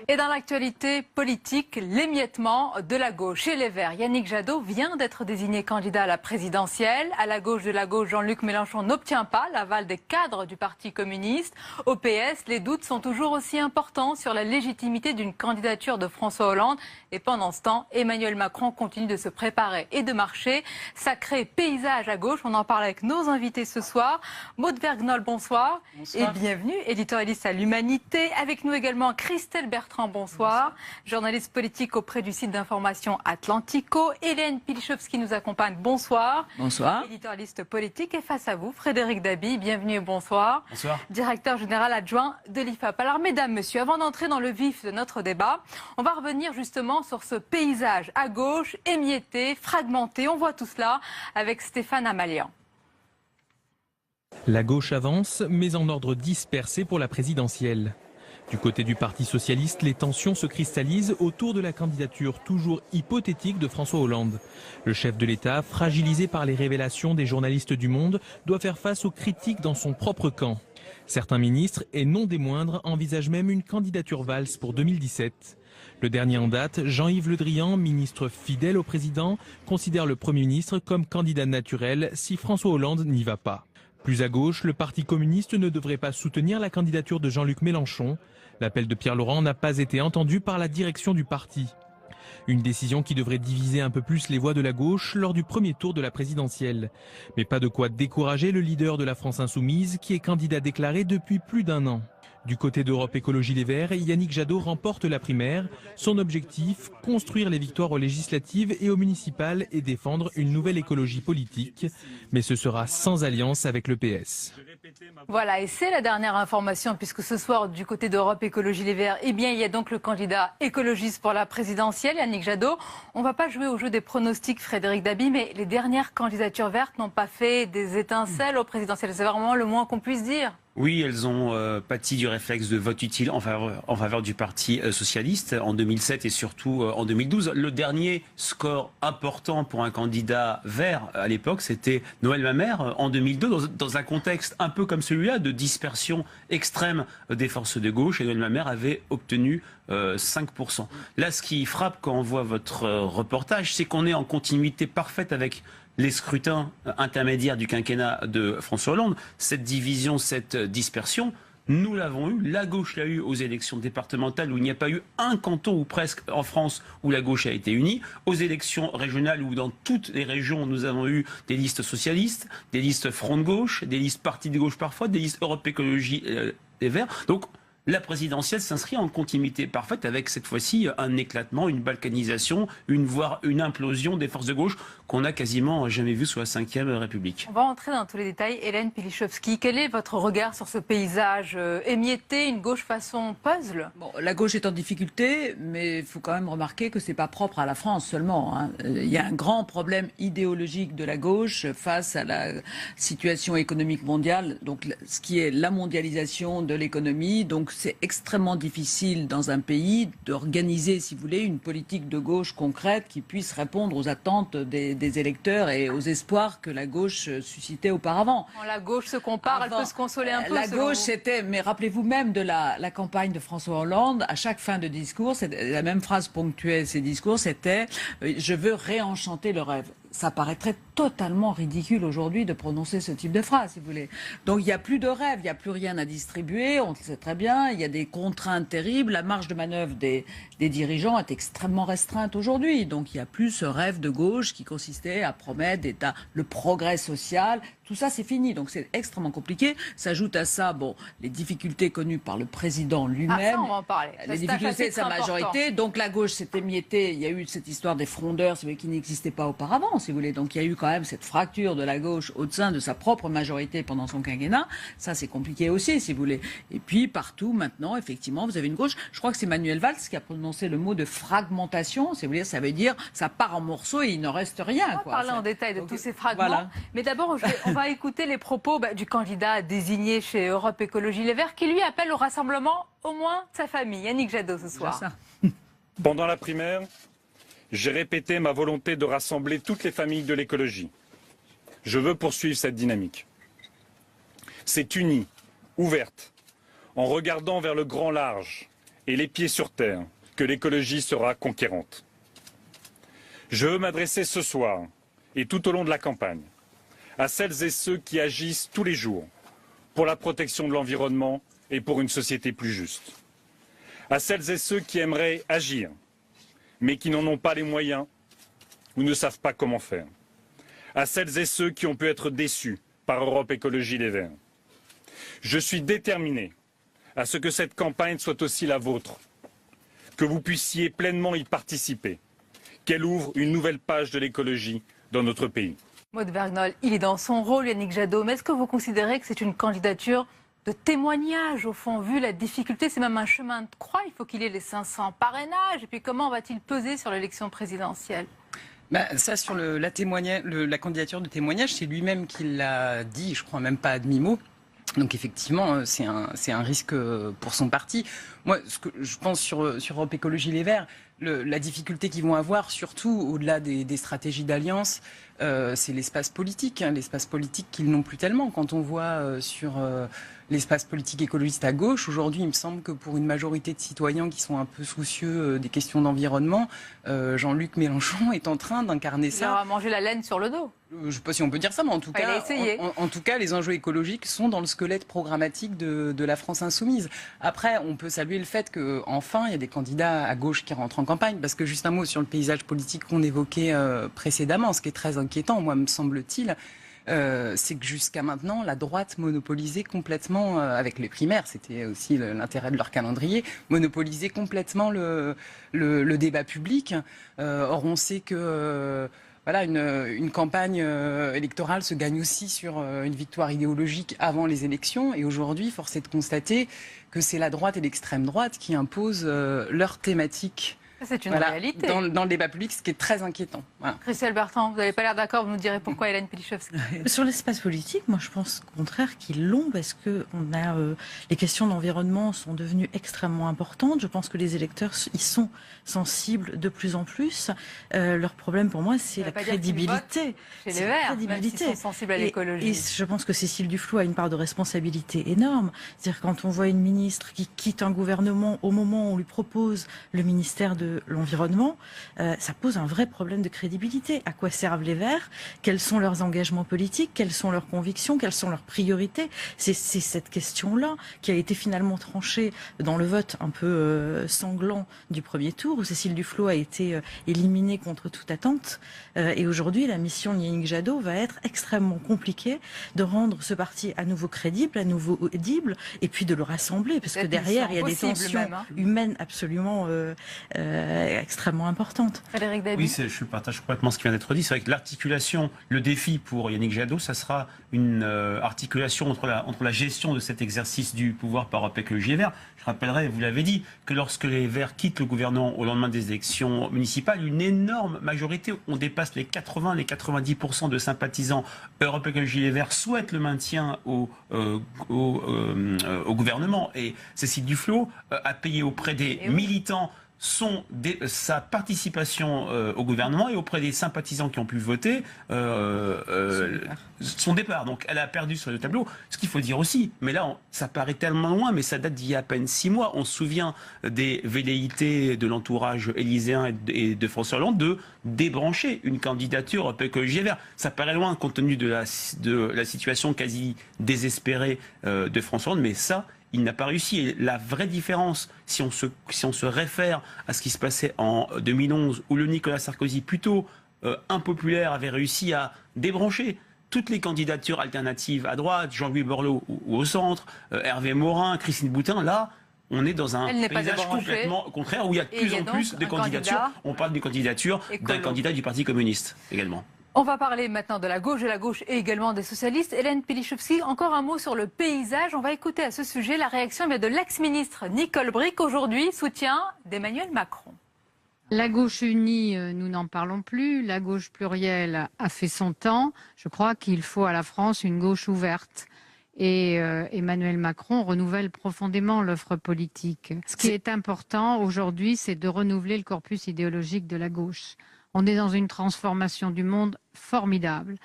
Et dans l'actualité politique, l'émiettement de la gauche chez les Verts. Yannick Jadot vient d'être désigné candidat à la présidentielle. À la gauche de la gauche, Jean-Luc Mélenchon n'obtient pas l'aval des cadres du Parti communiste. Au PS, les doutes sont toujours aussi importants sur la légitimité d'une candidature de François Hollande. Et pendant ce temps, Emmanuel Macron continue de se préparer et de marcher. Sacré paysage à gauche, on en parle avec nos invités ce soir. Maud Vergnol, bonsoir. Et bienvenue, éditorialiste à l'Humanité. Avec nous également Christelle Bertrand, bonsoir. Journaliste politique auprès du site d'information Atlantico. Hélène Pilchowski nous accompagne, bonsoir. Bonsoir. Éditorialiste politique. Et face à vous, Frédéric Dabi, bienvenue et bonsoir. Bonsoir. Directeur général adjoint de l'IFAP. Alors mesdames, messieurs, avant d'entrer dans le vif de notre débat, on va revenir justement sur ce paysage à gauche, émietté, fragmenté. On voit tout cela avec Stéphane Amalian. La gauche avance, mais en ordre dispersé pour la présidentielle. Du côté du Parti socialiste, les tensions se cristallisent autour de la candidature toujours hypothétique de François Hollande. Le chef de l'État, fragilisé par les révélations des journalistes du Monde, doit faire face aux critiques dans son propre camp. Certains ministres, et non des moindres, envisagent même une candidature valse pour 2017. Le dernier en date, Jean-Yves Le Drian, ministre fidèle au président, considère le Premier ministre comme candidat naturel si François Hollande n'y va pas. Plus à gauche, le Parti communiste ne devrait pas soutenir la candidature de Jean-Luc Mélenchon. L'appel de Pierre Laurent n'a pas été entendu par la direction du parti. Une décision qui devrait diviser un peu plus les voix de la gauche lors du premier tour de la présidentielle. Mais pas de quoi décourager le leader de la France Insoumise qui est candidat déclaré depuis plus d'un an. Du côté d'Europe Écologie Les Verts, Yannick Jadot remporte la primaire. Son objectif, construire les victoires aux législatives et aux municipales et défendre une nouvelle écologie politique. Mais ce sera sans alliance avec le PS. Voilà, et c'est la dernière information, puisque ce soir, du côté d'Europe Écologie Les Verts, il y a donc le candidat écologiste pour la présidentielle, Yannick Jadot. On ne va pas jouer au jeu des pronostics, Frédéric Dabi, mais les dernières candidatures vertes n'ont pas fait des étincelles au présidentiel. C'est vraiment le moins qu'on puisse dire. Oui, elles ont pâti du réflexe de vote utile en faveur du Parti socialiste en 2007 et surtout en 2012. Le dernier score important pour un candidat vert à l'époque, c'était Noël Mamère en 2002, dans un contexte un peu comme celui-là, de dispersion extrême des forces de gauche. Et Noël Mamère avait obtenu 5%. Là, ce qui frappe quand on voit votre reportage, c'est qu'on est en continuité parfaite avec les scrutins intermédiaires du quinquennat de François Hollande. Cette division, cette dispersion, nous l'avons eu, la gauche l'a eu aux élections départementales où il n'y a pas eu un canton ou presque en France où la gauche a été unie, aux élections régionales où dans toutes les régions nous avons eu des listes socialistes, des listes front de gauche, des listes partis de gauche parfois, des listes Europe Écologie Les Verts. Donc la présidentielle s'inscrit en continuité parfaite avec cette fois-ci un éclatement, une balkanisation, voire une implosion des forces de gauche qu'on n'a quasiment jamais vu sous la Ve République. On va entrer dans tous les détails. Hélène Pilchowski, quel est votre regard sur ce paysage émietté, une gauche façon puzzle? Bon, la gauche est en difficulté, mais il faut quand même remarquer que ce n'est pas propre à la France seulement, hein. Il y a un grand problème idéologique de la gauche face à la situation économique mondiale, donc ce qui est la mondialisation de l'économie. Donc c'est extrêmement difficile dans un pays d'organiser, si vous voulez, une politique de gauche concrète qui puisse répondre aux attentes des électeurs et aux espoirs que la gauche suscitait auparavant. Quand la gauche se compare, elle peut se consoler un peu. La gauche, c'était, mais rappelez-vous même de la campagne de François Hollande, à chaque fin de discours, la même phrase ponctuait ses discours, c'était « je veux réenchanter le rêve ». Ça paraîtrait totalement ridicule aujourd'hui de prononcer ce type de phrase, si vous voulez. Donc il n'y a plus de rêve, il n'y a plus rien à distribuer, on le sait très bien, il y a des contraintes terribles, la marge de manœuvre des dirigeants est extrêmement restreinte aujourd'hui. Donc il n'y a plus ce rêve de gauche qui consistait à promettre le progrès social. Tout ça, c'est fini. Donc c'est extrêmement compliqué. S'ajoute à ça, bon, les difficultés connues par le président lui-même. Ça, on va en parler. Les difficultés de sa majorité. Donc la gauche s'est émiettée. Il y a eu cette histoire des frondeurs, qui n'existait pas auparavant, si vous voulez. Donc il y a eu quand même cette fracture de la gauche au sein de sa propre majorité pendant son quinquennat. Ça, c'est compliqué aussi, si vous voulez. Et puis partout, maintenant, effectivement, vous avez une gauche. Je crois que c'est Manuel Valls qui a prononcé le mot de fragmentation. Si vous voulez, ça veut dire ça part en morceaux et il ne reste rien. On va parler en détail de tous ces fragments. Voilà. Mais d'abord, on va écouter les propos du candidat désigné chez Europe Écologie Les Verts qui lui appelle au rassemblement au moins de sa famille. Yannick Jadot ce soir. Pendant la primaire, j'ai répété ma volonté de rassembler toutes les familles de l'écologie. Je veux poursuivre cette dynamique. C'est unie, ouverte, en regardant vers le grand large et les pieds sur terre que l'écologie sera conquérante. Je veux m'adresser ce soir et tout au long de la campagne à celles et ceux qui agissent tous les jours pour la protection de l'environnement et pour une société plus juste. À celles et ceux qui aimeraient agir, mais qui n'en ont pas les moyens ou ne savent pas comment faire. À celles et ceux qui ont pu être déçus par Europe Écologie Les Verts. Je suis déterminé à ce que cette campagne soit aussi la vôtre, que vous puissiez pleinement y participer, qu'elle ouvre une nouvelle page de l'écologie dans notre pays. Maud Vergnol, il est dans son rôle, Yannick Jadot, mais est-ce que vous considérez que c'est une candidature de témoignage, au fond, vu la difficulté, c'est même un chemin de croix, il faut qu'il ait les 500 parrainages, et puis comment va-t-il peser sur l'élection présidentielle ? Ça, sur la candidature de témoignage, c'est lui-même qui l'a dit, je crois même pas à demi-mot. Donc effectivement, c'est un risque pour son parti. Moi, ce que je pense sur Europe Écologie Les Verts, la difficulté qu'ils vont avoir, surtout au-delà des stratégies d'alliance, c'est l'espace politique. L'espace politique qu'ils n'ont plus tellement. Quand on voit sur l'espace politique écologiste à gauche, aujourd'hui, il me semble que pour une majorité de citoyens qui sont un peu soucieux des questions d'environnement, Jean-Luc Mélenchon est en train d'incarner ça. Il leur a mangé la laine sur le dos. Je ne sais pas si on peut dire ça, mais en tout cas, les enjeux écologiques sont dans le squelette programmatique de la France insoumise. Après, on peut saluer le fait qu'enfin, il y a des candidats à gauche qui rentrent en campagne, parce que juste un mot sur le paysage politique qu'on évoquait précédemment, ce qui est très inquiétant, moi, me semble-t-il, c'est que jusqu'à maintenant, la droite monopolisait complètement, avec les primaires, c'était aussi l'intérêt de leur calendrier, monopolisait complètement le débat public. Or, on sait que... Voilà, une campagne électorale se gagne aussi sur une victoire idéologique avant les élections. Et aujourd'hui, force est de constater que c'est la droite et l'extrême droite qui imposent leur thématique. C'est une réalité. Dans le débat public, ce qui est très inquiétant. Voilà. Christelle Bertrand, vous n'avez pas l'air d'accord, vous nous direz pourquoi, Hélène Pilichowski. Sur l'espace politique, moi je pense au contraire qu'ils l'ont parce que les questions d'environnement sont devenues extrêmement importantes. Je pense que les électeurs y sont sensibles de plus en plus. Leur problème pour moi, c'est la crédibilité. Chez les Verts, même s'ils sont sensibles à l'écologie. Et je pense que Cécile Duflot a une part de responsabilité énorme. C'est-à-dire quand on voit une ministre qui quitte un gouvernement au moment où on lui propose le ministère de l'environnement, ça pose un vrai problème de crédibilité. À quoi servent les Verts? Quels sont leurs engagements politiques? Quelles sont leurs convictions? Quelles sont leurs priorités? C'est cette question-là qui a été finalement tranchée dans le vote un peu sanglant du premier tour, où Cécile Duflot a été éliminée contre toute attente. Et aujourd'hui, la mission de Yannick Jadot va être extrêmement compliquée de rendre ce parti à nouveau crédible, à nouveau audible, et puis de le rassembler, parce que derrière, il y a des tensions humaines absolument extrêmement importante. Frédéric Dabi. Oui, je partage complètement ce qui vient d'être dit. C'est vrai que l'articulation, le défi pour Yannick Jadot, ça sera une articulation entre la gestion de cet exercice du pouvoir par Europe Écologie Les Verts. Je rappellerai, vous l'avez dit, que lorsque les Verts quittent le gouvernement au lendemain des élections municipales, une énorme majorité, on dépasse les 80, les 90% de sympathisants Europe Écologie Les Verts souhaitent le maintien au gouvernement. Et Cécile Duflot a payé auprès des militants sa participation au gouvernement et auprès des sympathisants qui ont pu voter son départ. Donc elle a perdu sur le tableau. Ce qu'il faut dire aussi, mais là ça paraît tellement loin, mais ça date d'il y a à peine 6 mois. On se souvient des velléités de l'entourage élyséen et de François Hollande de débrancher une candidature Europe Écologie Les Verts. Ça paraît loin compte tenu de la situation quasi désespérée de François Hollande, mais ça, il n'a pas réussi. Et la vraie différence, si on se réfère à ce qui se passait en 2011, où le Nicolas Sarkozy, plutôt impopulaire, avait réussi à débrancher toutes les candidatures alternatives à droite, Jean-Louis Borloo ou au centre, Hervé Morin, Christine Boutin, là, on est dans un paysage complètement contraire où il y a de plus en plus de candidatures. On parle d'une candidature d'un candidat du Parti communiste également. On va parler maintenant de la gauche et également des socialistes. Hélène Pilichowski, encore un mot sur le paysage. On va écouter à ce sujet la réaction de l'ex-ministre Nicole Bricq, aujourd'hui soutien d'Emmanuel Macron. La gauche unie, nous n'en parlons plus. La gauche plurielle a fait son temps. Je crois qu'il faut à la France une gauche ouverte. Et Emmanuel Macron renouvelle profondément l'offre politique. Ce qui est important aujourd'hui, c'est de renouveler le corpus idéologique de la gauche. On est dans une transformation du monde formidable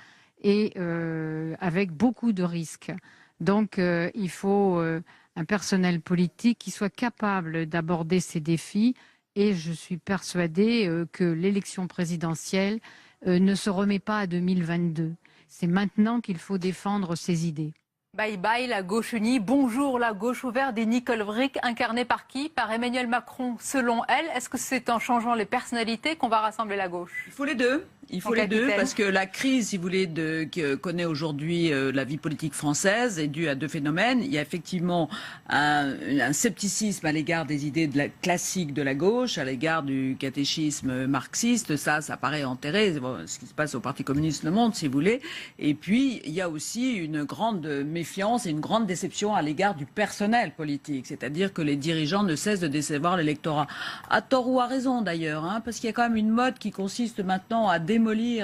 et avec beaucoup de risques. Donc il faut un personnel politique qui soit capable d'aborder ces défis. Et je suis persuadée que l'élection présidentielle ne se remet pas à 2022. C'est maintenant qu'il faut défendre ces idées. Bye bye la gauche unie, bonjour la gauche ouverte, dit Nicole Bricq, incarnée par qui? Par Emmanuel Macron, selon elle. Est-ce que c'est en changeant les personnalités qu'on va rassembler la gauche? Il faut les deux. Il faut les deux parce que la crise, si vous voulez, que connaît aujourd'hui la vie politique française est due à deux phénomènes. Il y a effectivement un scepticisme à l'égard des idées classiques de la gauche, à l'égard du catéchisme marxiste. Ça paraît enterré. Bon, ce qui se passe au Parti communiste le montre, si vous voulez. Et puis, il y a aussi une grande méfiance et une grande déception à l'égard du personnel politique. C'est-à-dire que les dirigeants ne cessent de décevoir l'électorat. À tort ou à raison, d'ailleurs, parce qu'il y a quand même une mode qui consiste maintenant à démolir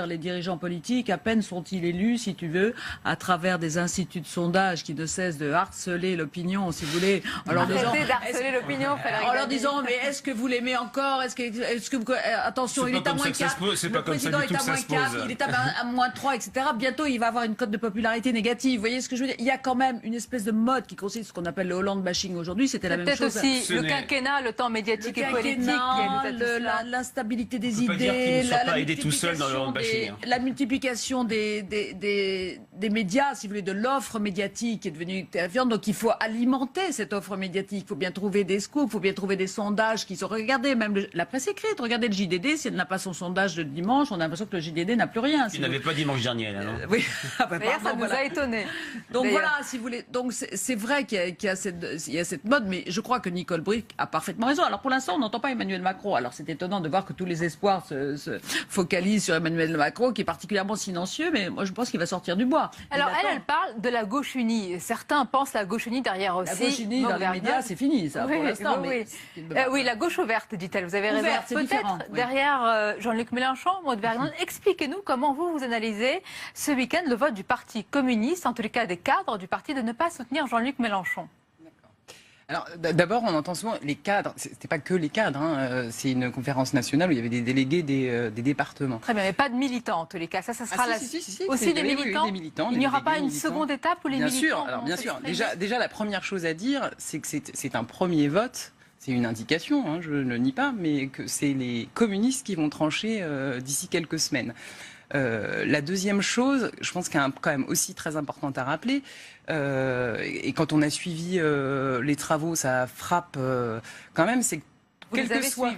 les dirigeants politiques, à peine sont-ils élus, si tu veux, à travers des instituts de sondage qui ne cessent de harceler l'opinion, si vous voulez, en leur disant, mais est-ce que vous l'aimez encore, est-ce que vous, attention, il est à moins 4, le président est à moins 4, il est à moins 3, etc. Bientôt, il va avoir une cote de popularité négative. Vous voyez ce que je veux dire? Il y a quand même une espèce de mode qui consiste, ce qu'on appelle le Hollande bashing aujourd'hui, c'était la même chose. Peut-être aussi le quinquennat, le temps médiatique et politique, l'instabilité des idées, la multiplication des médias, si vous voulez, de l'offre médiatique est devenue terrifiante. Donc il faut alimenter cette offre médiatique. Il faut bien trouver des scoops, il faut bien trouver des sondages qui sont regardés. Même la presse écrite, regardez le JDD, si elle n'a pas son sondage de dimanche, on a l'impression que le JDD n'a plus rien. Il n'avait pas dimanche dernier, là, non? Oui. D'ailleurs, ça nous a étonnés. Donc voilà, si vous voulez. Donc c'est vrai qu'il y a cette mode, mais je crois que Nicole Bricq a parfaitement raison. Alors pour l'instant, on n'entend pas Emmanuel Macron. Alors c'est étonnant de voir que tous les espoirs se focalisent sur Emmanuel Macron, qui est particulièrement silencieux, mais moi je pense qu'il va sortir du bois. Alors elle parle de la gauche unie. Certains pensent la gauche unie derrière aussi. La gauche unie dans les médias, c'est fini, ça, pour l'instant. Oui, la gauche ouverte, dit-elle. Vous avez raison. Peut-être derrière Jean-Luc Mélenchon, Maud Vergnaud. Expliquez-nous comment vous analysez ce week-end le vote du Parti communiste, en tous les cas des cadres du parti, de ne pas soutenir Jean-Luc Mélenchon. Alors d'abord, on entend souvent les cadres. C'était pas que les cadres. C'est une conférence nationale où il y avait des délégués des départements. Très bien, mais pas de militants en tous les cas. Ça sera aussi des militants. Il n'y aura pas une seconde étape où les militants. Bien sûr. Déjà, la première chose à dire, c'est que c'est un premier vote. C'est une indication, je ne le nie pas, mais que c'est les communistes qui vont trancher d'ici quelques semaines. La deuxième chose, je pense qu'il y a quand même aussi très importante à rappeler, et quand on a suivi les travaux, ça frappe quand même, c'est que quel que soit,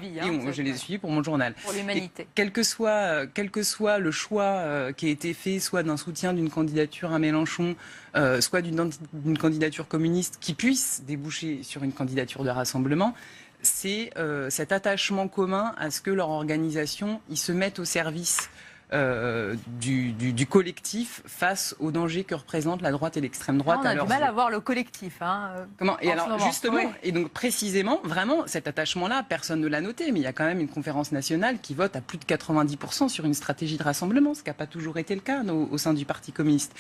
je les ai suivis pour mon journal. Pour l'humanité. Quel que soit le choix qui a été fait, soit d'un soutien d'une candidature à Mélenchon, soit d'une candidature communiste qui puisse déboucher sur une candidature de rassemblement, c'est cet attachement commun à ce que leur organisation, ils se mettent au service du collectif face aux dangers que représentent la droite et l'extrême droite. On a du mal à voir le collectif. Comment ? Et alors justement, et donc précisément, vraiment, cet attachement-là, personne ne l'a noté, mais il y a quand même une conférence nationale qui vote à plus de 90% sur une stratégie de rassemblement, ce qui n'a pas toujours été le cas au sein du Parti communiste.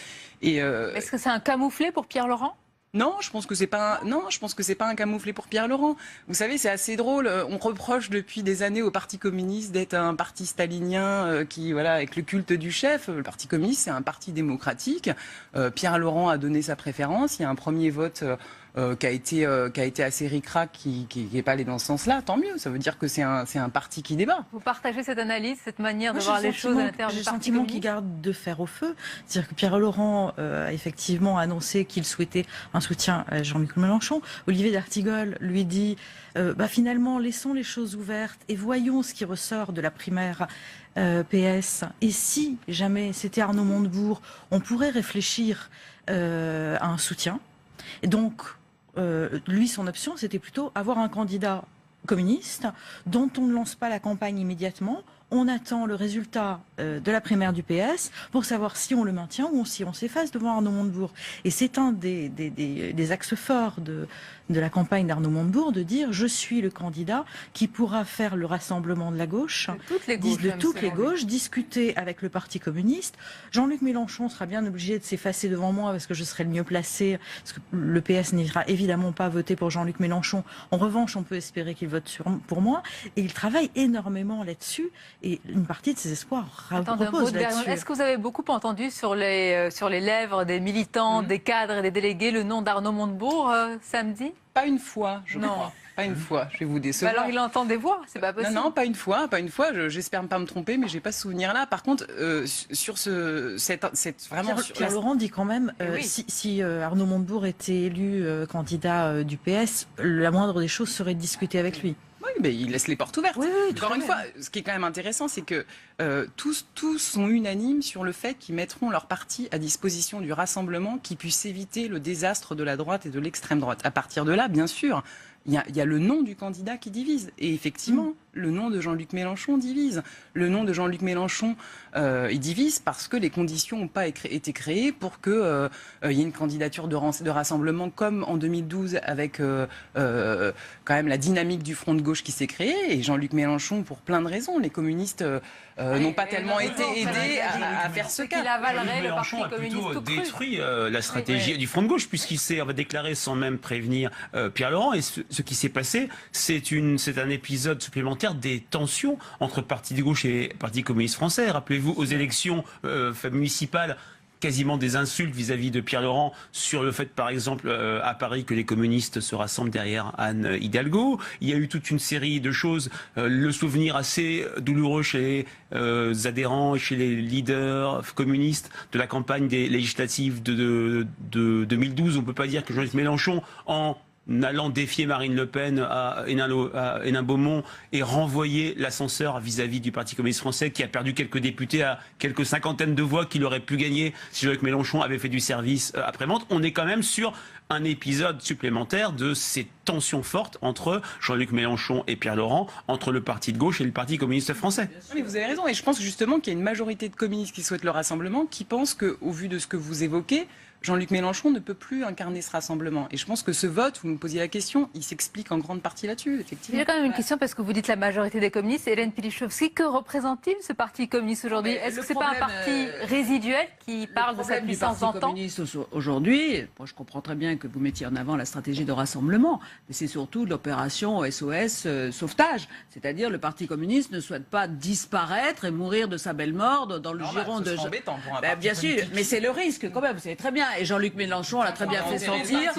Est-ce que c'est un camouflet pour Pierre Laurent ? Non, je pense que c'est pas un camouflet pour Pierre Laurent. Vous savez, c'est assez drôle. On reproche depuis des années au Parti communiste d'être un parti stalinien avec le culte du chef. Le Parti communiste, c'est un parti démocratique. Pierre Laurent a donné sa préférence. Il y a un premier vote qui a été assez ric-rac, qui n'est pas allé dans ce sens-là. Tant mieux. Ça veut dire que c'est un parti qui débat. Vous partagez cette analyse, cette manière de voir les choses à l'intérieur du Parti communiste ? J'ai le sentiment qu'il garde de fer au feu. C'est-à-dire que Pierre Laurent a effectivement annoncé qu'il souhaitait un soutien à Jean-Luc Mélenchon. Olivier d'Artigol lui dit finalement, laissons les choses ouvertes et voyons ce qui ressort de la primaire PS. Et si jamais c'était Arnaud Montebourg, on pourrait réfléchir à un soutien. Et donc, lui, son option, c'était plutôt avoir un candidat communiste dont on ne lance pas la campagne immédiatement. On attend le résultat de la primaire du PS pour savoir si on le maintient ou si on s'efface devant Arnaud Montebourg. Et c'est un des axes forts de la campagne d'Arnaud Montebourg de dire « je suis le candidat qui pourra faire le rassemblement de la gauche, de toutes les gauches, discuter avec le Parti communiste. Jean-Luc Mélenchon sera bien obligé de s'effacer devant moi parce que je serai le mieux placé, parce que le PS n'ira évidemment pas voter pour Jean-Luc Mélenchon. En revanche, on peut espérer qu'il vote pour moi. » Et il travaille énormément là-dessus. Et une partie de ces espoirs repose là-dessus. Est-ce que vous avez beaucoup entendu sur les lèvres des militants, des cadres et des délégués le nom d'Arnaud Montebourg samedi? Pas une fois, je crois. Pas une fois, je vais vous décevoir. Alors il entend des voix, c'est pas possible. Non, pas une fois. J'espère ne pas me tromper, mais j'ai pas ce souvenir-là. Par contre, sur vraiment. Pierre Laurent dit quand même, si Arnaud Montebourg était élu candidat du PS, la moindre des choses serait de discuter avec lui. Oui, mais il laisse les portes ouvertes. Oui, encore une fois, ce qui est quand même intéressant, c'est que tous sont unanimes sur le fait qu'ils mettront leur parti à disposition du rassemblement qui puisse éviter le désastre de la droite et de l'extrême droite. À partir de là, bien sûr, il y a le nom du candidat qui divise. Et effectivement, le nom de Jean-Luc Mélenchon divise. Le nom de Jean-Luc Mélenchon, il divise parce que les conditions n'ont pas été créées pour qu'il y ait une candidature de rassemblement comme en 2012 avec quand même la dynamique du front de gauche qui s'est créée. Et Jean-Luc Mélenchon, pour plein de raisons, les communistes n'ont pas tellement été aidés à faire ce cas. Il avalerait le Mélenchon Parti communiste a tout plutôt cru. détruit la stratégie du front de gauche puisqu'il s'est déclaré sans même prévenir Pierre Laurent. Et ce qui s'est passé, c'est un épisode supplémentaire des tensions entre Parti de gauche et Parti communiste français. Rappelez-vous, aux élections municipales, quasiment des insultes vis-à-vis de Pierre Laurent sur le fait, par exemple, à Paris, que les communistes se rassemblent derrière Anne Hidalgo. Il y a eu toute une série de choses. Le souvenir assez douloureux chez les adhérents et chez les leaders communistes de la campagne des législatives de 2012. On ne peut pas dire que Jean-Luc Mélenchon, en allant défier Marine Le Pen à Hénin-Beaumont et renvoyer l'ascenseur vis-à-vis du Parti communiste français qui a perdu quelques députés à quelques cinquantaines de voix qu'il aurait pu gagner si Jean-Luc Mélenchon avait fait du service après-vente. On est quand même sur un épisode supplémentaire de ces tensions fortes entre Jean-Luc Mélenchon et Pierre Laurent, entre le Parti de gauche et le Parti communiste français. Mais vous avez raison, et je pense justement qu'il y a une majorité de communistes qui souhaitent le rassemblement, qui pensent qu'au vu de ce que vous évoquez, Jean-Luc Mélenchon ne peut plus incarner ce rassemblement. Et je pense que ce vote, vous me posiez la question, il s'explique en grande partie là-dessus, effectivement. Il y a quand même une question, parce que vous dites la majorité des communistes. Hélène Pilichowski, que représente-t-il ce Parti communiste aujourd'hui? Est-ce que ce n'est pas un parti résiduel qui parle de sa puissance d'antan? Le problème du Parti communiste aujourd'hui, moi je comprends très bien que vous mettiez en avant la stratégie de rassemblement, mais c'est surtout l'opération SOS sauvetage. C'est-à-dire le Parti communiste ne souhaite pas disparaître et mourir de sa belle mort dans le giron de... Bien sûr, mais c'est le risque quand même, vous savez très bien. Et Jean-Luc Mélenchon l'a très bien fait sentir,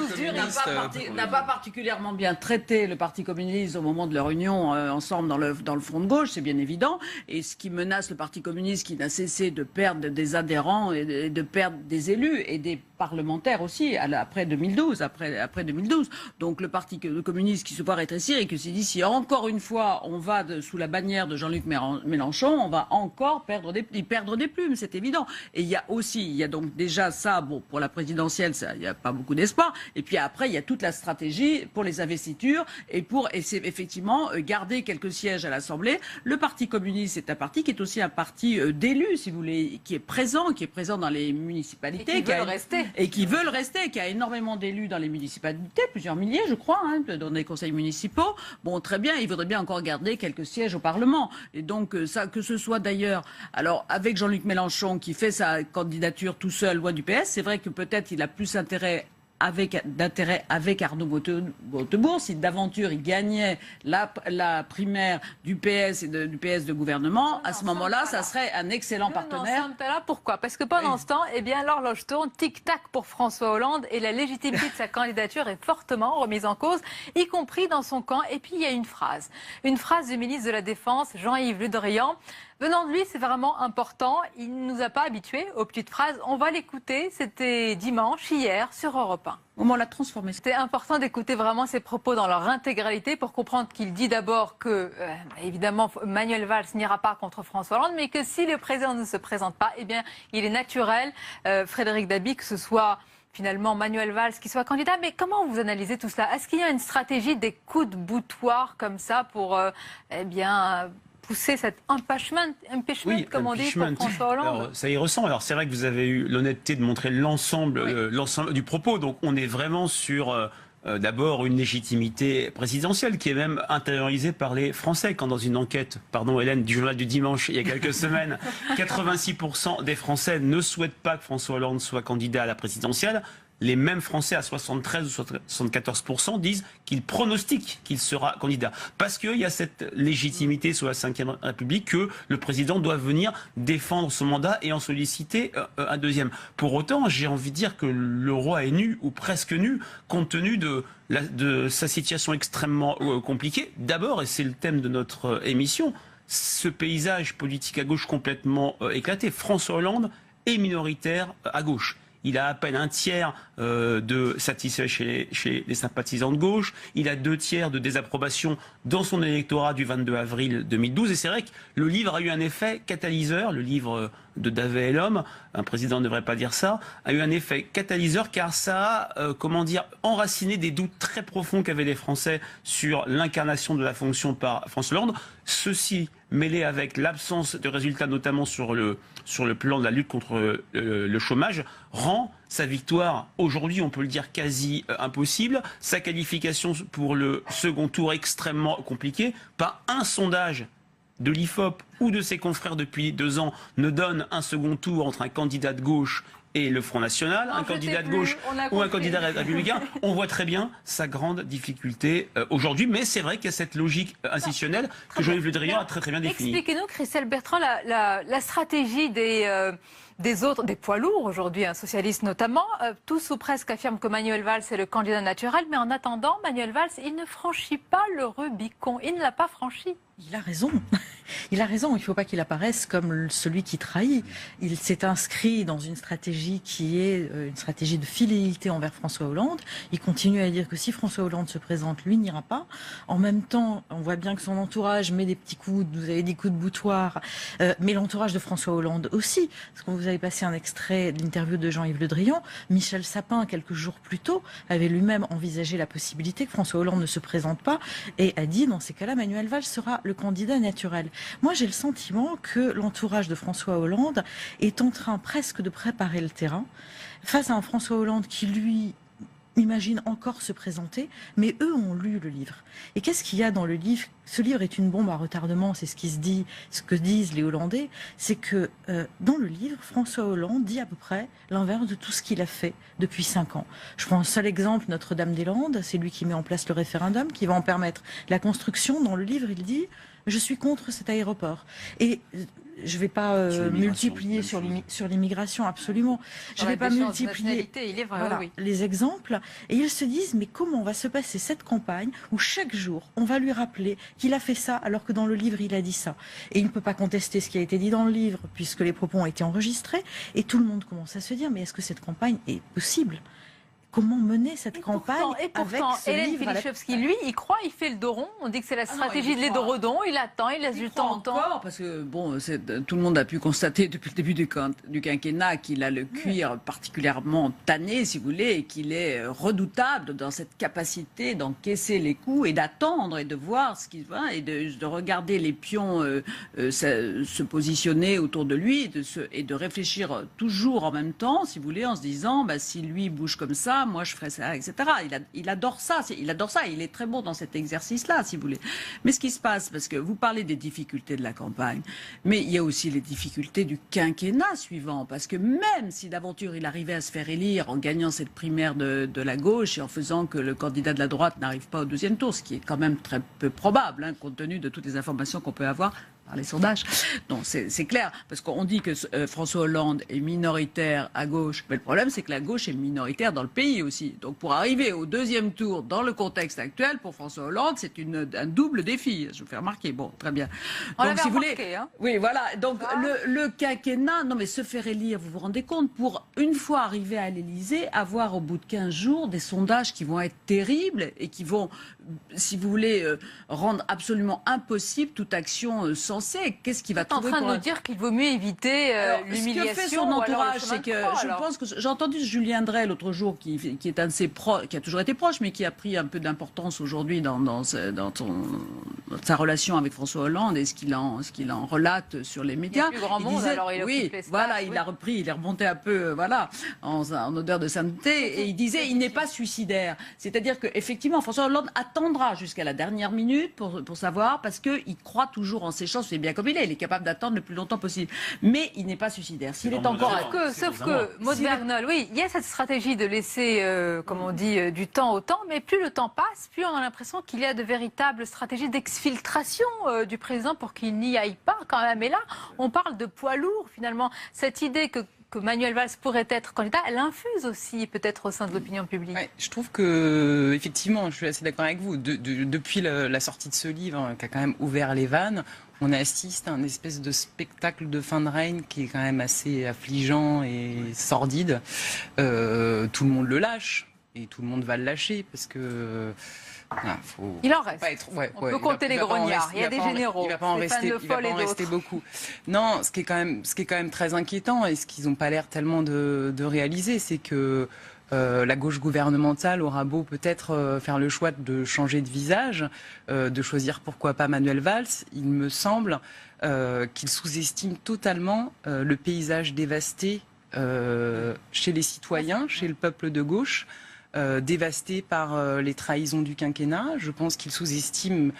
n'a pas particulièrement bien traité le Parti communiste au moment de leur union ensemble dans le front de gauche, c'est bien évident. Et ce qui menace le Parti communiste, qui n'a cessé de perdre des adhérents et de perdre des élus et des parlementaires aussi après 2012. Donc le Parti communiste qui se voit rétrécir et qui se dit si encore une fois on va sous la bannière de Jean-Luc Mélenchon, on va encore perdre des plumes, c'est évident. Et il y a donc déjà ça, bon, pour la présidentielle, il n'y a pas beaucoup d'espoir. Et puis après, il y a toute la stratégie pour les investitures et c'est effectivement garder quelques sièges à l'Assemblée. Le Parti communiste est un parti qui est aussi un parti d'élus, si vous voulez, qui est présent dans les municipalités. Et qui veut le rester, qui a énormément d'élus dans les municipalités, plusieurs milliers, je crois, dans les conseils municipaux. Bon, très bien, il voudrait bien encore garder quelques sièges au Parlement. Et donc, ça, que ce soit d'ailleurs, alors, avec Jean-Luc Mélenchon, qui fait sa candidature tout seul, loin du PS, c'est vrai que peut-être il a plus d'intérêt avec Arnaud Montebourg. Si d'aventure il gagnait la primaire du PS et du PS de gouvernement, à ce moment-là, ça serait un excellent partenaire. Pourquoi? Parce que pendant ce temps, l'horloge tourne, tic-tac pour François Hollande et la légitimité de sa candidature est fortement remise en cause, y compris dans son camp. Et puis il y a une phrase du ministre de la Défense, Jean-Yves Le Drian. Venant de lui, c'est vraiment important. Il ne nous a pas habitués aux petites phrases. On va l'écouter. C'était dimanche, hier, sur Europe 1. On l'a transformé. C'était important d'écouter vraiment ses propos dans leur intégralité pour comprendre qu'il dit d'abord que, évidemment, Manuel Valls n'ira pas contre François Hollande, mais que si le président ne se présente pas, il est naturel, Frédéric Dabi, que ce soit finalement Manuel Valls qui soit candidat. Mais comment vous analysez tout cela? Est-ce qu'il y a une stratégie des coups de boutoir comme ça pour, pousser cet impeachment, comme on dit, pour François Hollande? Alors, ça y ressemble. Alors, c'est vrai que vous avez eu l'honnêteté de montrer l'ensemble du propos. Donc, on est vraiment sur, d'abord, une légitimité présidentielle qui est même intériorisée par les Français. Quand dans une enquête, Hélène, du journal du dimanche, il y a quelques semaines, 86% des Français ne souhaitent pas que François Hollande soit candidat à la présidentielle. les mêmes Français à 73 ou 74% disent qu'ils pronostiquent qu'il sera candidat. Parce qu'il y a cette légitimité sous la Ve République que le président doit venir défendre son mandat et en solliciter un deuxième. Pour autant, j'ai envie de dire que le roi est nu ou presque nu compte tenu de sa situation extrêmement compliquée. D'abord, et c'est le thème de notre émission, ce paysage politique à gauche complètement éclaté. François Hollande est minoritaire à gauche. Il a à peine un tiers de satisfait chez les sympathisants de gauche. Il a 2 tiers de désapprobation dans son électorat du 22 avril 2012. Et c'est vrai que le livre a eu un effet catalyseur. Le livre de Davet et l'homme, un président ne devrait pas dire ça, a eu un effet catalyseur car ça a, enraciné des doutes très profonds qu'avaient les Français sur l'incarnation de la fonction par François Hollande. Ceci, mêlé avec l'absence de résultats, notamment sur le plan de la lutte contre le chômage, rend sa victoire, aujourd'hui on peut le dire, quasi impossible. Sa qualification pour le second tour extrêmement compliquée. Pas un sondage de l'IFOP ou de ses confrères depuis 2 ans ne donne un second tour entre un candidat de gauche et le Front National, un candidat de gauche ou un candidat républicain. On voit très bien sa grande difficulté aujourd'hui, mais c'est vrai qu'il y a cette logique institutionnelle que Jean-Yves Le Drian a très bien définie. Expliquez-nous, Christelle Bertrand, la stratégie des poids lourds aujourd'hui, socialistes notamment. Tous ou presque affirment que Manuel Valls est le candidat naturel, mais en attendant, Manuel Valls, il ne franchit pas le Rubicon. Il ne l'a pas franchi. Il a raison. Il a raison. Il ne faut pas qu'il apparaisse comme celui qui trahit. Il s'est inscrit dans une stratégie qui est une stratégie de fidélité envers François Hollande. Il continue à dire que si François Hollande se présente, lui n'ira pas. En même temps, on voit bien que son entourage met des petits coups, vous avez des coups de boutoir, mais l'entourage de François Hollande aussi. Parce que vous avez passé un extrait de l'interview de Jean-Yves Le Drian. Michel Sapin, quelques jours plus tôt, avait lui-même envisagé la possibilité que François Hollande ne se présente pas et a dit, dans ces cas-là, Manuel Valls sera le candidat naturel. Moi, j'ai le sentiment que l'entourage de François Hollande est en train presque de préparer le terrain face à un François Hollande qui, lui, imagine encore se présenter, mais eux ont lu le livre. Et qu'est-ce qu'il y a dans le livre? Ce livre est une bombe à retardement, c'est ce que disent les Hollandais, c'est que dans le livre, François Hollande dit à peu près l'inverse de tout ce qu'il a fait depuis 5 ans. Je prends un seul exemple, Notre-Dame-des-Landes, c'est lui qui met en place le référendum, qui va en permettre la construction. Dans le livre, il dit « Je suis contre cet aéroport ». Et je ne vais pas multiplier sur l'immigration, absolument. Je ne vais pas multiplier les exemples. Et ils se disent, mais comment va se passer cette campagne où chaque jour, on va lui rappeler qu'il a fait ça alors que dans le livre, il a dit ça. Et il ne peut pas contester ce qui a été dit dans le livre puisque les propos ont été enregistrés. Et tout le monde commence à se dire, mais est-ce que cette campagne est possible ? Comment mener cette campagne avec ce Hélène livre Filichowski, lui, il croit, il fait le dos rond. On dit que c'est la stratégie de l'Édoredon. Il attend, il laisse du temps en temps. Parce que tout le monde a pu constater depuis le début du quinquennat qu'il a le cuir particulièrement tanné, si vous voulez, et qu'il est redoutable dans cette capacité d'encaisser les coups et d'attendre et de voir ce qui va et de regarder les pions se positionner autour de lui et de réfléchir toujours en même temps, si vous voulez, en se disant si lui bouge comme ça, moi je ferais ça, etc. Il adore ça, il est très bon dans cet exercice-là, si vous voulez. Mais ce qui se passe, parce que vous parlez des difficultés de la campagne, mais il y a aussi les difficultés du quinquennat suivant, parce que même si d'aventure il arrivait à se faire élire en gagnant cette primaire de la gauche et en faisant que le candidat de la droite n'arrive pas au 2e tour, ce qui est quand même très peu probable, compte tenu de toutes les informations qu'on peut avoir par les sondages. Donc c'est clair, parce qu'on dit que François Hollande est minoritaire à gauche, mais le problème c'est que la gauche est minoritaire dans le pays aussi. Donc pour arriver au 2e tour dans le contexte actuel, pour François Hollande, c'est un double défi. Je vous fais remarquer. Bon, très bien. Donc si vous voulez, oui, voilà. Donc le quinquennat, non mais se faire élire, vous vous rendez compte, pour une fois arriver à l'Élysée, avoir au bout de 15 jours des sondages qui vont être terribles et qui vont, si vous voulez, rendre absolument impossible toute action sensée. Qu'est-ce qu'il va trouver? En train de nous dire qu'il vaut mieux éviter l'humiliation. Ce que fait son entourage, c'est que je pense que j'ai entendu Julien Drey l'autre jour, qui est un de ses proches, qui a toujours été proche, mais qui a pris un peu d'importance aujourd'hui dans sa relation avec François Hollande et ce qu'il en relate sur les médias. Il y a plus grand monde, alors il occupe l'espace. Voilà, il a repris, il est remonté un peu, en odeur de sainteté, et il disait, il n'est pas suicidaire. C'est-à-dire que effectivement, François Hollande attendra jusqu'à la dernière minute pour savoir, parce qu'il croit toujours en ses chances. c'est bien comme il est capable d'attendre le plus longtemps possible. Mais il n'est pas suicidaire. S'il est encore... Sauf que Maud Bernol, oui, il y a cette stratégie de laisser, comme on dit, du temps au temps, mais plus le temps passe, plus on a l'impression qu'il y a de véritables stratégies d'exfiltration du président pour qu'il n'y aille pas quand même. Et là, on parle de poids lourd finalement. Cette idée que Manuel Valls pourrait être candidat, elle infuse aussi peut-être au sein de l'opinion publique. Ouais, je trouve que, effectivement, je suis assez d'accord avec vous. Depuis la sortie de ce livre, qui a quand même ouvert les vannes, on assiste à un espèce de spectacle de fin de règne qui est quand même assez affligeant et sordide. Tout le monde le lâche et tout le monde va le lâcher parce que... il en reste. On peut compter les grognards. Il y a des généraux. Il va pas en rester beaucoup. Non, ce qui est quand même très inquiétant et ce qu'ils n'ont pas l'air tellement de réaliser, c'est que la gauche gouvernementale aura beau peut-être faire le choix de changer de visage, de choisir pourquoi pas Manuel Valls. Il me semble qu'il sous-estime totalement le paysage dévasté chez les citoyens, chez le peuple de gauche. Dévasté par les trahisons du quinquennat. Je pense qu'il sous-estime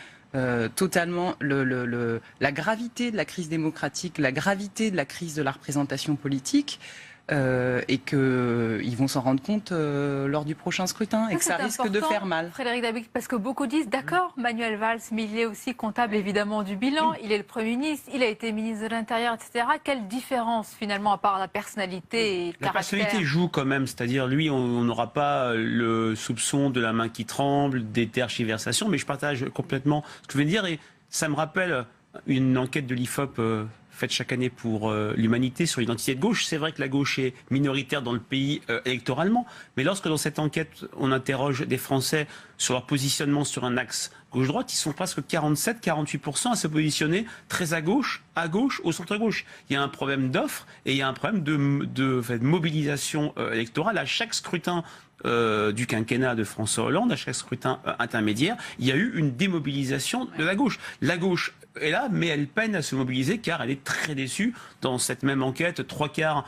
totalement la gravité de la crise démocratique, la gravité de la crise de la représentation politique. Et qu'ils vont s'en rendre compte lors du prochain scrutin et que ça risque de faire mal. Frédéric Dabi, parce que beaucoup disent, d'accord, Manuel Valls, mais il est aussi comptable évidemment du bilan, il est le Premier ministre, il a été ministre de l'Intérieur, etc. Quelle différence finalement, à part la personnalité et le caractère ? La personnalité joue quand même, c'est-à-dire lui, on n'aura pas le soupçon de la main qui tremble, des tergiversations, mais je partage complètement ce que je veux dire et ça me rappelle une enquête de l'IFOP faite chaque année pour l'humanité sur l'identité de gauche. C'est vrai que la gauche est minoritaire dans le pays électoralement, mais lorsque dans cette enquête, on interroge des Français sur leur positionnement sur un axe gauche-droite, ils sont presque 47-48% à se positionner très à gauche, au centre-gauche. Il y a un problème d'offre et il y a un problème de mobilisation électorale. À chaque scrutin du quinquennat de François Hollande, à chaque scrutin intermédiaire, il y a eu une démobilisation de la gauche. La gauche est là, mais elle peine à se mobiliser car elle est très déçue. Dans cette même enquête, 3/4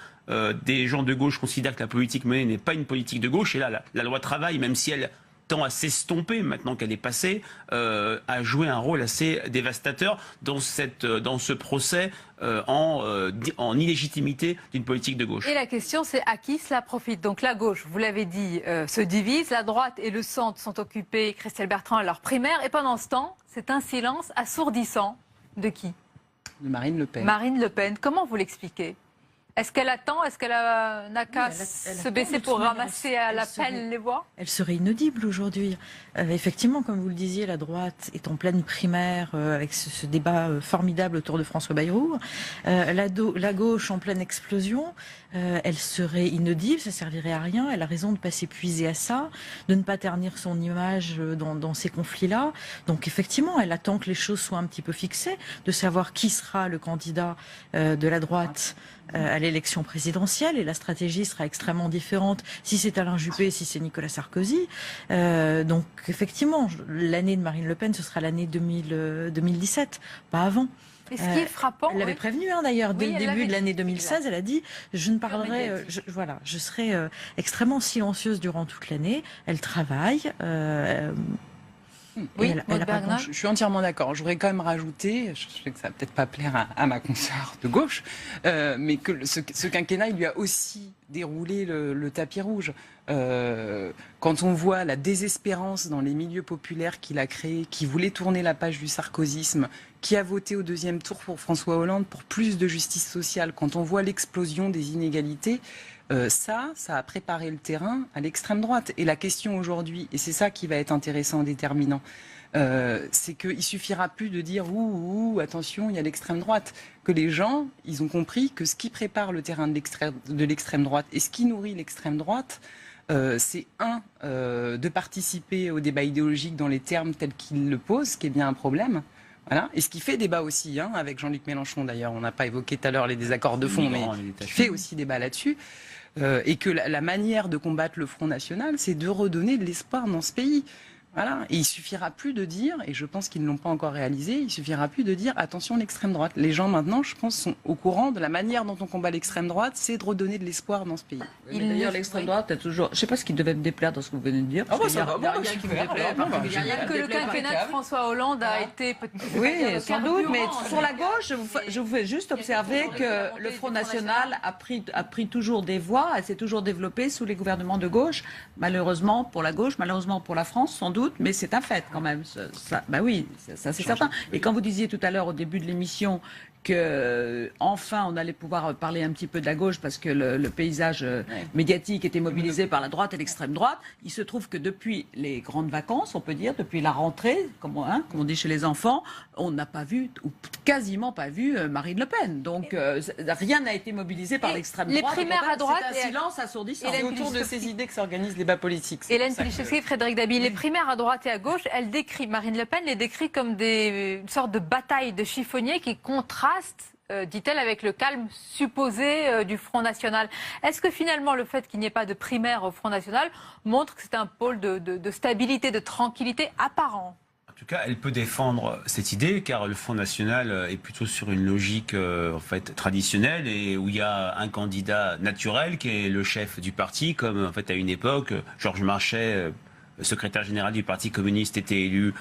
des gens de gauche considèrent que la politique menée n'est pas une politique de gauche. Et là, la loi travail, même si elle tend à s'estomper maintenant qu'elle est passée, a joué un rôle assez dévastateur dans ce procès en illégitimité d'une politique de gauche. Et la question, c'est à qui cela profite ? Donc la gauche, vous l'avez dit, se divise, la droite et le centre sont occupés, Christelle Bertrand à leur primaire, et pendant ce temps, c'est un silence assourdissant. De qui ? De Marine Le Pen. Marine Le Pen, comment vous l'expliquez ? Est-ce qu'elle attend ? Est-ce qu'elle n'a qu'à se baisser pour ramasser à l'appel les voix ? Elle serait inaudible aujourd'hui. Effectivement, comme vous le disiez, la droite est en pleine primaire avec ce débat formidable autour de François Bayrou. La gauche en pleine explosion. Elle serait inaudible, ça servirait à rien. Elle a raison de ne pas s'épuiser à ça, de ne pas ternir son image dans ces conflits-là. Donc effectivement, elle attend que les choses soient un petit peu fixées, de savoir qui sera le candidat de la droite à l'élection présidentielle, et la stratégie sera extrêmement différente si c'est Alain Juppé, si c'est Nicolas Sarkozy. Donc effectivement, l'année de Marine Le Pen, ce sera l'année 2017, pas avant. Et ce qui est frappant... Elle l'avait prévenu d'ailleurs, dès le début de l'année 2016, elle a dit « je ne parlerai... je serai extrêmement silencieuse durant toute l'année ». Elle travaille... Oui, je suis entièrement d'accord. Je voudrais quand même rajouter, je sais que ça va peut-être pas plaire à ma consoeur de gauche, mais que ce quinquennat, il lui a aussi déroulé le tapis rouge. Quand on voit la désespérance dans les milieux populaires qu'il a créés, qui voulait tourner la page du sarkozysme, qui a voté au deuxième tour pour François Hollande pour plus de justice sociale, quand on voit l'explosion des inégalités, ça a préparé le terrain à l'extrême droite. Et la question aujourd'hui, et c'est ça qui va être intéressant, déterminant, c'est qu'il suffira plus de dire attention, il y a l'extrême droite. Que les gens, ils ont compris que ce qui prépare le terrain de l'extrême droite et ce qui nourrit l'extrême droite, c'est de participer au débat idéologique dans les termes tels qu'il le pose, ce qui est bien un problème. Voilà. Et ce qui fait débat aussi, avec Jean-Luc Mélenchon d'ailleurs, on n'a pas évoqué tout à l'heure les désaccords de fond, mais qui fait aussi débat là-dessus. Et que la manière de combattre le Front National, c'est de redonner de l'espoir dans ce pays. Voilà. Et il suffira plus de dire, et je pense qu'ils ne l'ont pas encore réalisé, il suffira plus de dire attention l'extrême droite. Les gens maintenant, je pense, sont au courant de la manière dont on combat l'extrême droite, c'est de redonner de l'espoir dans ce pays. D'ailleurs, l'extrême droite a toujours. Je ne sais pas ce qui devait me déplaire dans ce que vous venez de dire. Ah bah ça va, il y a que le quinquennat de François Hollande a été oui, sans doute, mais sur la gauche, je vous fais juste observer que le Front National a pris toujours des voix, elle s'est toujours développée sous les gouvernements de gauche, malheureusement pour la gauche, malheureusement pour la France, sans doute, mais c'est un fait quand même. Bah oui, ça c'est certain. Et quand vous disiez tout à l'heure au début de l'émission que enfin on allait pouvoir parler un petit peu de la gauche parce que le paysage médiatique était mobilisé par la droite et l'extrême droite. Il se trouve que depuis les grandes vacances, on peut dire, depuis la rentrée, comme on dit chez les enfants, on n'a pas vu, ou quasiment pas vu, Marine Le Pen. Donc rien n'a été mobilisé par l'extrême droite. Les primaires à droite, c'est un silence assourdissant. C'est autour de ces idées que s'organisent les débats politiques. Hélène Pilichevski, Frédéric Dabi, les primaires à droite et à gauche, Marine Le Pen les décrit comme une sorte de bataille de chiffonniers qui contraste, dit-elle, avec le calme supposé du Front National. Est-ce que finalement le fait qu'il n'y ait pas de primaire au Front National montre que c'est un pôle de stabilité, de tranquillité apparent ? En tout cas, elle peut défendre cette idée, car le Front National est plutôt sur une logique en fait traditionnelle et où il y a un candidat naturel qui est le chef du parti, comme en fait à une époque Georges Marchais, secrétaire général du Parti communiste, était élu,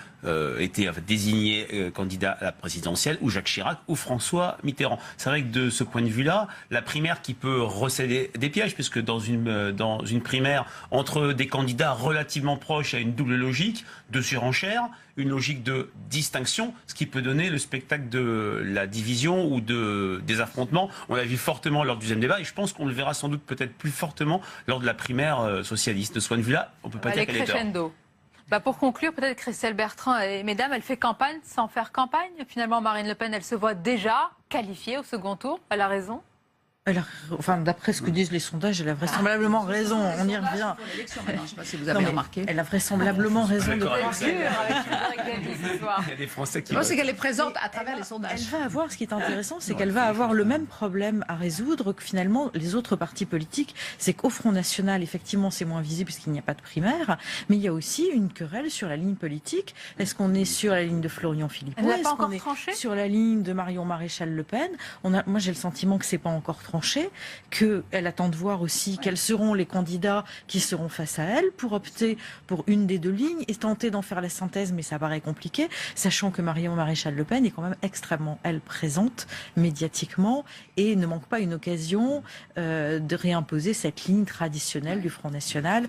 était en fait désigné candidat à la présidentielle, ou Jacques Chirac, ou François Mitterrand. C'est vrai que de ce point de vue-là, la primaire qui peut recéder des pièges, puisque dans une primaire entre des candidats relativement proches, à une double logique de surenchère, une logique de distinction, ce qui peut donner le spectacle de la division ou des affrontements. On l'a vu fortement lors du deuxième débat, et je pense qu'on le verra sans doute peut-être plus fortement lors de la primaire socialiste. De ce point de vue-là, on ne peut pas dire qu'elle est tort. Pour conclure, peut-être Christelle Bertrand, et mesdames, elle fait campagne sans faire campagne. Finalement, Marine Le Pen, elle se voit déjà qualifiée au second tour. Elle a raison. D'après ce que disent les sondages, elle a vraisemblablement raison. On y revient. Je ne sais pas si vous avez remarqué. Elle a vraisemblablement raison de Il y a des Français qui... Je pense qu'elle est présente à travers les sondages. Elle va avoir, ce qui est intéressant, c'est qu'elle va avoir le même problème à résoudre que finalement les autres partis politiques. C'est qu'au Front National, effectivement, c'est moins visible puisqu'il n'y a pas de primaire, mais il y a aussi une querelle sur la ligne politique. Est-ce qu'on est sur la ligne de Florian Philippot? Elle n'a pas encore est tranché sur la ligne de Marion Maréchal Le Pen? Moi, j'ai le sentiment que c'est pas encore tranché. Qu'elle attend de voir aussi quels seront les candidats qui seront face à elle pour opter pour une des deux lignes et tenter d'en faire la synthèse, mais ça paraît compliqué, sachant que Marion Maréchal Le Pen est quand même extrêmement, elle, présente médiatiquement et ne manque pas une occasion de réimposer cette ligne traditionnelle du Front National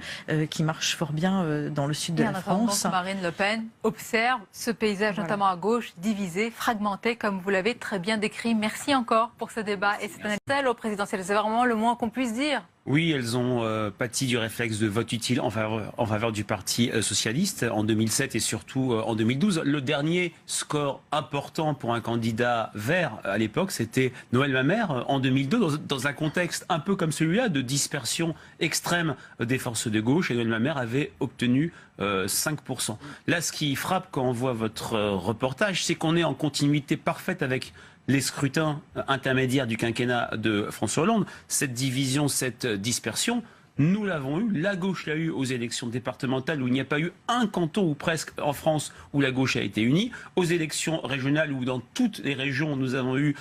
qui marche fort bien dans le sud de la France. Marine Le Pen observe ce paysage, notamment à gauche, divisé, fragmenté, comme vous l'avez très bien décrit. Merci encore pour ce débat et cette analyse présidentielle. C'est vraiment le moins qu'on puisse dire. Oui, elles ont pâti du réflexe de vote utile en faveur du Parti socialiste en 2007 et surtout en 2012. Le dernier score important pour un candidat vert à l'époque, c'était Noël Mamère en 2002, dans un contexte un peu comme celui-là, de dispersion extrême des forces de gauche. Et Noël Mamère avait obtenu 5%. Là, ce qui frappe quand on voit votre reportage, c'est qu'on est en continuité parfaite avec les scrutins intermédiaires du quinquennat de François Hollande. Cette division, cette dispersion, nous l'avons eu, la gauche l'a eu aux élections départementales où il n'y a pas eu un canton ou presque en France où la gauche a été unie, aux élections régionales où dans toutes les régions nous avons eu...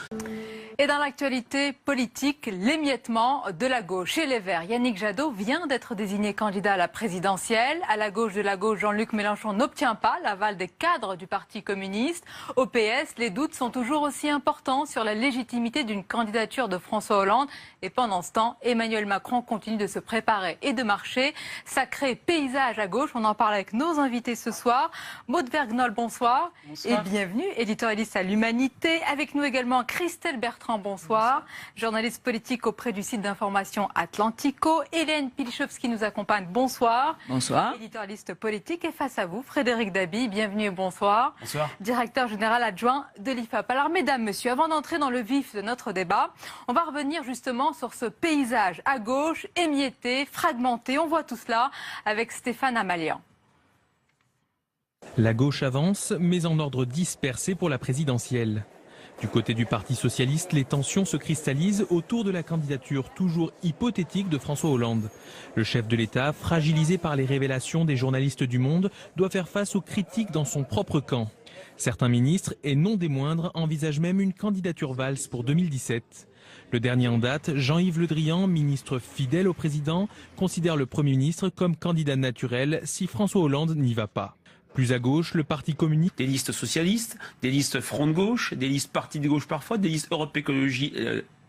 Et dans l'actualité politique, l'émiettement de la gauche. Chez les Verts, Yannick Jadot vient d'être désigné candidat à la présidentielle. À la gauche de la gauche, Jean-Luc Mélenchon n'obtient pas l'aval des cadres du Parti communiste. Au PS, les doutes sont toujours aussi importants sur la légitimité d'une candidature de François Hollande. Et pendant ce temps, Emmanuel Macron continue de se préparer et de marcher. Sacré paysage à gauche, on en parle avec nos invités ce soir. Maud Vergnol, bonsoir. Bonsoir. Et bienvenue, éditorialiste à l'Humanité. Avec nous également Christelle Bertrand. Bonsoir. Journaliste politique auprès du site d'information Atlantico. Hélène Pilichevski nous accompagne. Bonsoir. Bonsoir. Éditorialiste politique. Et face à vous, Frédéric Dabi. Bienvenue et bonsoir. Bonsoir. Directeur général adjoint de l'IFAP. Alors, mesdames, messieurs, avant d'entrer dans le vif de notre débat, on va revenir justement sur ce paysage à gauche, émietté, fragmenté. On voit tout cela avec Stéphane Amalian. La gauche avance, mais en ordre dispersé pour la présidentielle. Du côté du Parti socialiste, les tensions se cristallisent autour de la candidature toujours hypothétique de François Hollande. Le chef de l'État, fragilisé par les révélations des journalistes du Monde, doit faire face aux critiques dans son propre camp. Certains ministres, et non des moindres, envisagent même une candidature valse pour 2017. Le dernier en date, Jean-Yves Le Drian, ministre fidèle au président, considère le Premier ministre comme candidat naturel si François Hollande n'y va pas. Plus à gauche, le Parti communiste. Des listes socialistes, des listes front de gauche, des listes partis de gauche parfois, des listes Europe Écologie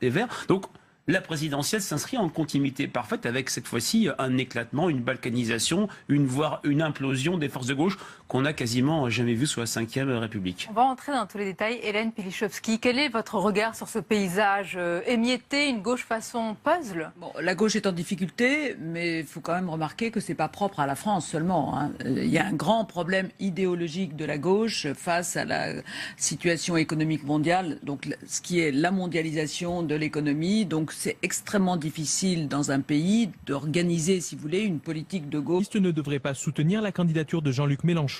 Les Verts. Donc la présidentielle s'inscrit en continuité parfaite avec cette fois-ci un éclatement, une balkanisation, voire une implosion des forces de gauche qu'on n'a quasiment jamais vu sous la Ve République. On va entrer dans tous les détails. Hélène Pilichowski, quel est votre regard sur ce paysage émietté, une gauche façon puzzle? Bon, la gauche est en difficulté, mais il faut quand même remarquer que ce n'est pas propre à la France seulement, hein. Il y a un grand problème idéologique de la gauche face à la situation économique mondiale, donc ce qui est la mondialisation de l'économie. Donc c'est extrêmement difficile dans un pays d'organiser, si vous voulez, une politique de gauche. Ne devrait pas soutenir la candidature de Jean-Luc Mélenchon.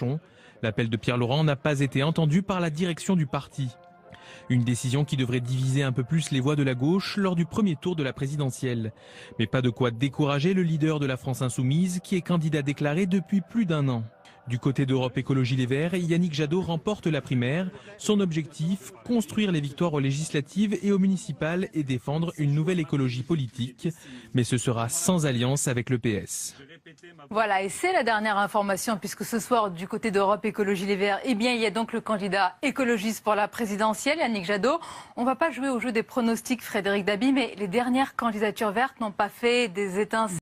L'appel de Pierre Laurent n'a pas été entendu par la direction du parti. Une décision qui devrait diviser un peu plus les voix de la gauche lors du premier tour de la présidentielle. Mais pas de quoi décourager le leader de la France Insoumise qui est candidat déclaré depuis plus d'1 an. Du côté d'Europe Écologie Les Verts, Yannick Jadot remporte la primaire. Son objectif, construire les victoires aux législatives et aux municipales et défendre une nouvelle écologie politique. Mais ce sera sans alliance avec le PS. Voilà, et c'est la dernière information, puisque ce soir, du côté d'Europe Écologie Les Verts, eh bien, il y a donc le candidat écologiste pour la présidentielle, Yannick Jadot. On ne va pas jouer au jeu des pronostics, Frédéric Dabi, mais les dernières candidatures vertes n'ont pas fait des étincelles.